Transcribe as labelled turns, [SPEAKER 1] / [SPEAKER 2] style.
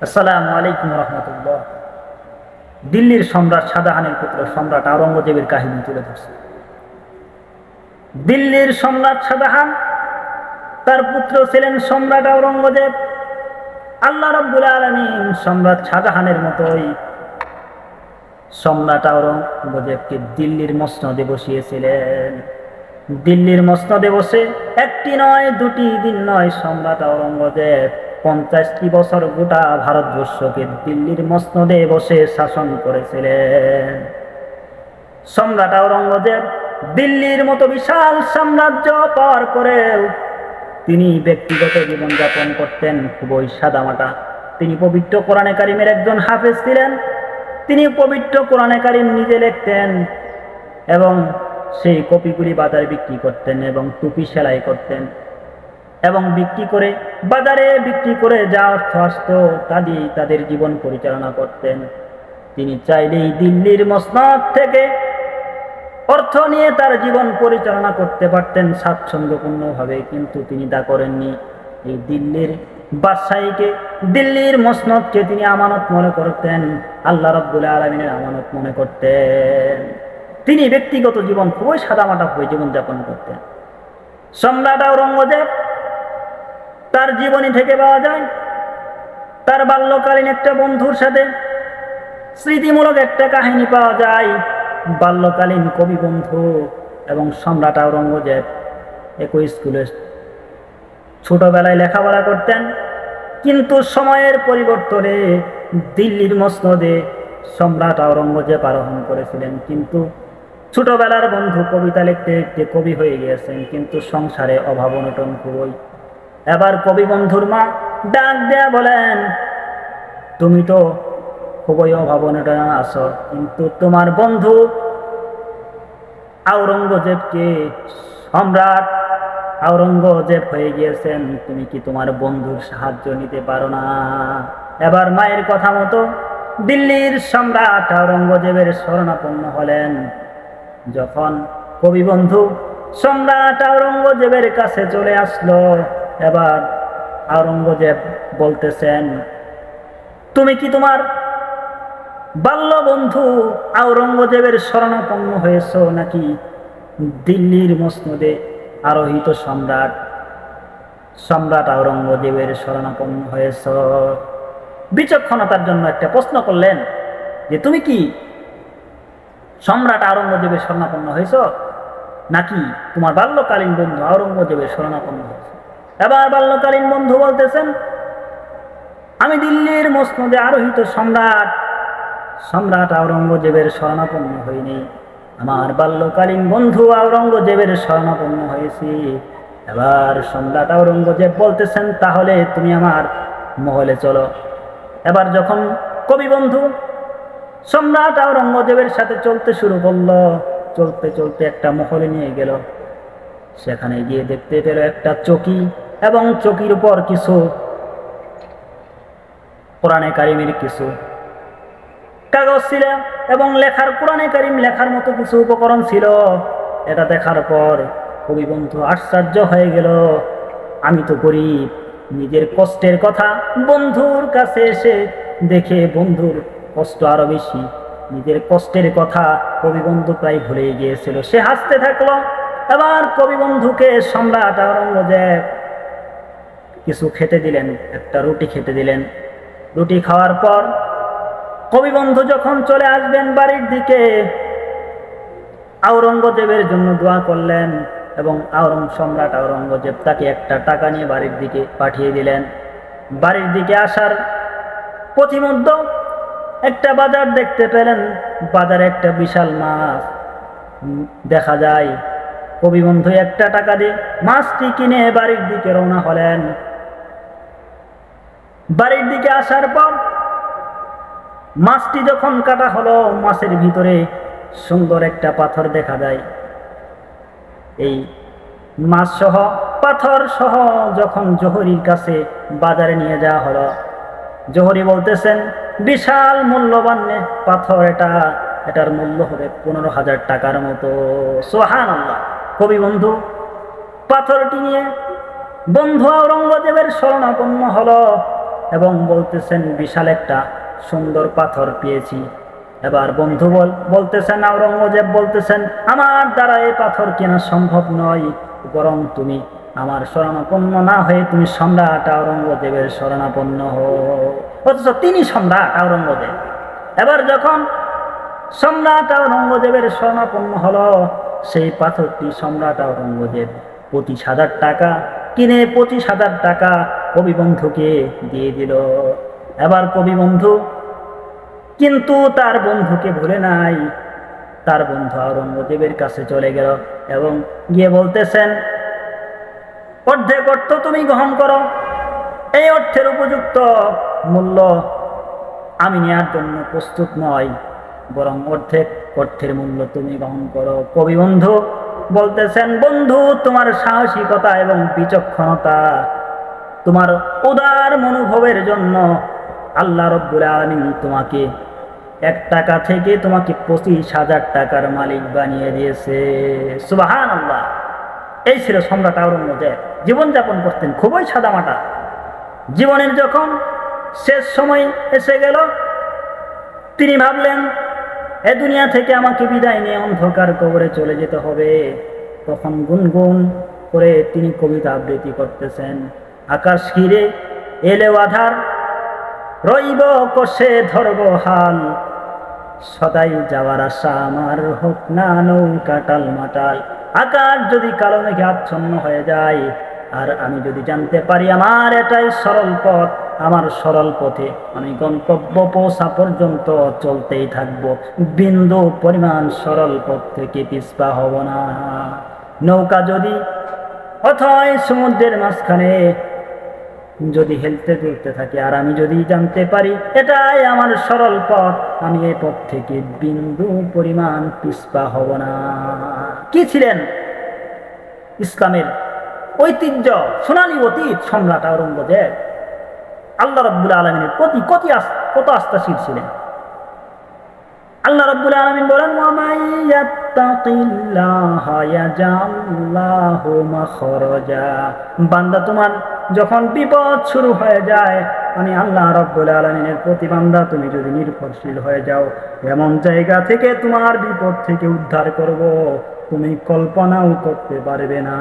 [SPEAKER 1] আসসালামু আলাইকুম রহমতুল্লাহ। দিল্লির সম্রাট শাহজাহানের পুত্র সম্রাট আওরঙ্গজেবের কাহিনী তুলে ধরছে। দিল্লির সম্রাট শাহজাহান, তার পুত্র ছিলেন সম্রাট আওরঙ্গজেব। আল্লাহ রাব্বুল আলামিন সম্রাট শাহজাহানের মতোই সম্রাট আওরঙ্গজেবকে দিল্লির মসনদে বসিয়েছিলেন। দিল্লির মসনদে বসে একটি নয়, দুটি দিন নয়, সম্রাট আওরঙ্গজেব 50টি বছর গোটা ভারতবর্ষকে দিল্লির মসনদে বসে শাসন করেছিলেন। সম্রাট আওরঙ্গজেব দিল্লির মতো বিশাল সাম্রাজ্য পাওয়ার পরেও তিনি ব্যক্তিগত জীবনযাপন করতেন খুবই সাদামাটা। তিনি পবিত্র কোরআনে কারিমের একজন হাফেজ ছিলেন। তিনি পবিত্র কোরআনে কারিম নিজে লিখতেন এবং সেই কপিগুলি বাজারে বিক্রি করতেন এবং টুপি সেলাই করতেন এবং বাজারে বিক্রি করে যা অর্থ আসত তা দিয়ে তাদের জীবন পরিচালনা করতেন। তিনি চাইলেই দিল্লির মসনদ থেকে অর্থ নিয়ে তার জীবন পরিচালনা করতে পারতেন স্বাচ্ছন্দ্যপূর্ণভাবে, কিন্তু তিনি তা করেননি। এই দিল্লির বাদশাহীকে, দিল্লির মসনদকে তিনি আমানত মনে করতেন, আল্লাহ রাব্বুল আলামিনের আমানত মনে করতেন। তিনি ব্যক্তিগত জীবন খুবই সাদামাটাভাবে জীবনযাপন করতেন। সম্রাট আওরঙ্গজেব, তার জীবনী থেকে পাওয়া যায় তার বাল্যকালীন একটা বন্ধুর সাথে স্মৃতিমূলক একটা কাহিনী পাওয়া যায়। বাল্যকালীন কবি বন্ধু এবং সম্রাট আওরঙ্গজেব একই স্কুলে ছোটবেলায় লেখাপড়া করতেন, কিন্তু সময়ের পরিবর্তনে দিল্লির মসনদে সম্রাট আওরঙ্গজেব আরোহণ করেছিলেন। কিন্তু ছোটবেলার বন্ধু কবিতা লিখতে লিখতে কবি হয়ে গিয়েছেন, কিন্তু সংসারে অভাব অনটন খুবই। এবার কবি বন্ধুর মা ডাক দেয়া বলেন, তুমি তো খুবই অভাব অনটন আছো, কিন্তু তোমার বন্ধু আওরঙ্গজেবকে সম্রাট আওরঙ্গজেব হয়ে গিয়েছেন, তুমি কি তোমার বন্ধুর সাহায্য নিতে পারো না? এবার মায়ের কথা মতো দিল্লির সম্রাট আওরঙ্গজেবের শরণাপন্ন হলেন। যখন কবি বন্ধু সম্রাট আওরঙ্গজেবের কাছে চলে আসলো, এবার আওরঙ্গজেব বলতেছেন, তুমি কি তোমার বাল্য বন্ধু আওরঙ্গজেবের শরণাপন্ন হয়েছ, নাকি দিল্লির মসনদে আরোহিত সম্রাট আওরঙ্গজেবের শরণাপন্ন হয়েছ? বিচক্ষণতার জন্য একটা প্রশ্ন করলেন যে তুমি কি সম্রাট আওরঙ্গজেবের শরণাপন্ন হয়েছ, নাকি তোমার বাল্যকালীন বন্ধু আওরঙ্গজেবের শরণাপন্ন হয়েছে? এবার বাল্যকালীন বন্ধু বলতেছেন, আমি দিল্লির মসনদে আরোহিত সম্রাট আওরঙ্গজেবের শরণাপন্ন হইনি, আমার বাল্যকালীন বন্ধু আওরঙ্গজেবের শরণাপন্ন হয়েছি। এবার সম্রাট আওরঙ্গজেব বলতেছেন, তাহলে তুমি আমার মহলে চলো। এবার যখন কবি বন্ধু সম্রাট আওরঙ্গজেবের সাথে চলতে শুরু করলো, চলতে চলতে একটা মহলে নিয়ে গেল। সেখানে গিয়ে দেখতে পেল একটা চকি এবং চকির উপর কিছু কোরআনে কারিমের কিছু কাগজ ছিল এবং কোরআনে কারিম লেখার মতো কিছু উপকরণ ছিল। এটা দেখার পর কবি বন্ধু আশ্চর্য হয়ে গেল, আমি তো গরিব, নিজের কষ্টের কথা বন্ধুর কাছে এসে দেখে বন্ধুর কষ্ট আরো বেশি। নিজের কষ্টের কথা কবি বন্ধু প্রায় ভুলে গিয়েছিল। সে হাসতে থাকলো। এবার কবি বন্ধুকে সম্রাট আওরঙ্গজেব কিছু খেতে দিলেন, একটা রুটি খেতে দিলেন। রুটি খাওয়ার পর কবি বন্ধু যখন চলে আসবেন বাড়ির দিকে, আওরঙ্গজেবের জন্য দোয়া করলেন এবং সম্রাট আওরঙ্গজেব তাকে একটা টাকা নিয়ে বাড়ির দিকে পাঠিয়ে দিলেন। বাড়ির দিকে আসার পথিমধ্যে একটা বাজার দেখতে পেলেন। বাজারে একটা বিশাল মাছ দেখা যায়। কবি বন্ধু একটা টাকা দিয়ে মাছটি কিনে বাড়ির দিকে রওনা হলেন। বাড়ির দিকে আসার পর মাছটি যখন কাটা হলো, মাছের ভিতরে সুন্দর একটা পাথর দেখা যায়। এই মাছ সহ পাথর সহ যখন জোহরির কাছে বাজারে নিয়ে যাওয়া হলো, জোহরি বলতেছেন, বিশাল মূল্যবান পাথর, এটার মূল্য হবে 15,000 টাকার মতো। সুবহানাল্লাহ। কবি বন্ধু পাথরটি নিয়ে বন্ধু আওরঙ্গজেবের শরণাপন্ন হলো এবং বলতেছেন বিশাল একটা সুন্দর পাথর পেয়েছি। এবার বন্ধু বলতেছেন, আওরঙ্গজেব বলতেছেন, আমার দ্বারা এই পাথর কেনা সম্ভব নয়, বরং তুমি আমার শরণাপন্ন না হয়ে তুমি সম্রাট আওরঙ্গজেবের শরণাপন্ন হও। অথচ তিনি সম্রাট আওরঙ্গজেব। এবার যখন সম্রাট আওরঙ্গজেবের শরণাপন্ন হলো, সেই পাথরটি সম্রাট আওরঙ্গজেব 25,000 টাকা কিনে 25,000 টাকা কবিবন্ধুকে দিয়ে দিল। এবার কবিবন্ধু কিন্তু তার বন্ধুকে ভুলে নাই। তার বন্ধু আওরঙ্গজেবের কাছে চলে গেল এবং গিয়ে বলতেছেন, অর্ধেক অর্থ তুমি গ্রহণ করো, এই অর্থের উপযুক্ত মূল্য আমি নেওয়ার জন্য প্রস্তুত নয়, বরং অর্ধেক অর্থের মূল্য তুমি গ্রহণ করো। কবিবন্ধু বলতেছেন, বন্ধু তোমার সাহসিকতা এবং বিচক্ষণতা, তোমার উদার মনোভাবের জন্য আল্লাহ রাব্বুল আলামিন তোমাকে 1 টাকা থেকে তোমাকে 25,000 টাকার মালিক বানিয়ে দিয়েছে। সুবহানাল্লাহ। এই ছিল সম্রাট আওরঙ্গজেব। জীবনযাপন করতেন খুবই সাদামাটা। জীবনের যখন শেষ সময় এসে গেল, তিনি ভাবলেন এ দুনিয়া থেকে আমাকে বিদায় নিয়ে অন্ধকার কবরে চলে যেতে হবে। তখন গুনগুন করে তিনি কবিতা আবৃত্তি করতেছেন, আকাশ ঘিরে এলেও আধার, রইব কষে ধরব হাল, সদাই যাওয়ার আশা আমার, হোক না নৌকা টালমাটাল। আকাশ যদি কালো মেঘে আচ্ছন্ন হয়ে যায়, আর আমি যদি জানতে পারি আমার এটাই সরল পথ, আমার সরল পথে আমি গন্তব্য পৌঁছা পর্যন্ত চলতেই থাকবো, বিন্দু পরিমাণ সরল পথ থেকে পিছপা হব না। নৌকা যদি অথয় সমুদ্রের মাঝখানে যদি হেলতে দুলতে থাকে, আর আমি যদি জানতে পারি এটাই আমার সরল পথ, আমি এই পথ থেকে বিন্দু পরিমাণ পিছপা হব না। কি ছিলেন ইসলামের ঐতিহ্য, সোনালী অতীত সম্রাট আওরঙ্গজেব। আল্লাহ রাব্বুল আলামিনের প্রতি কত আস্থাশীল ছিলেন। আল্লাহ রাব্বুল আলামিন বলেন, ওয়া মান ইয়াত্তাকিল্লাহা ইয়াজআল লাহু মাখরাজা। বান্দা, তোমার যখন বিপদ শুরু হয়ে যায়, আমি আল্লাহ রাব্বুল আলামিনের প্রতি বান্দা তুমি যদি নির্ভরশীল হয়ে যাও, এমন জায়গা থেকে তোমার বিপদ থেকে উদ্ধার করব তুমি কল্পনাও করতে পারবে না।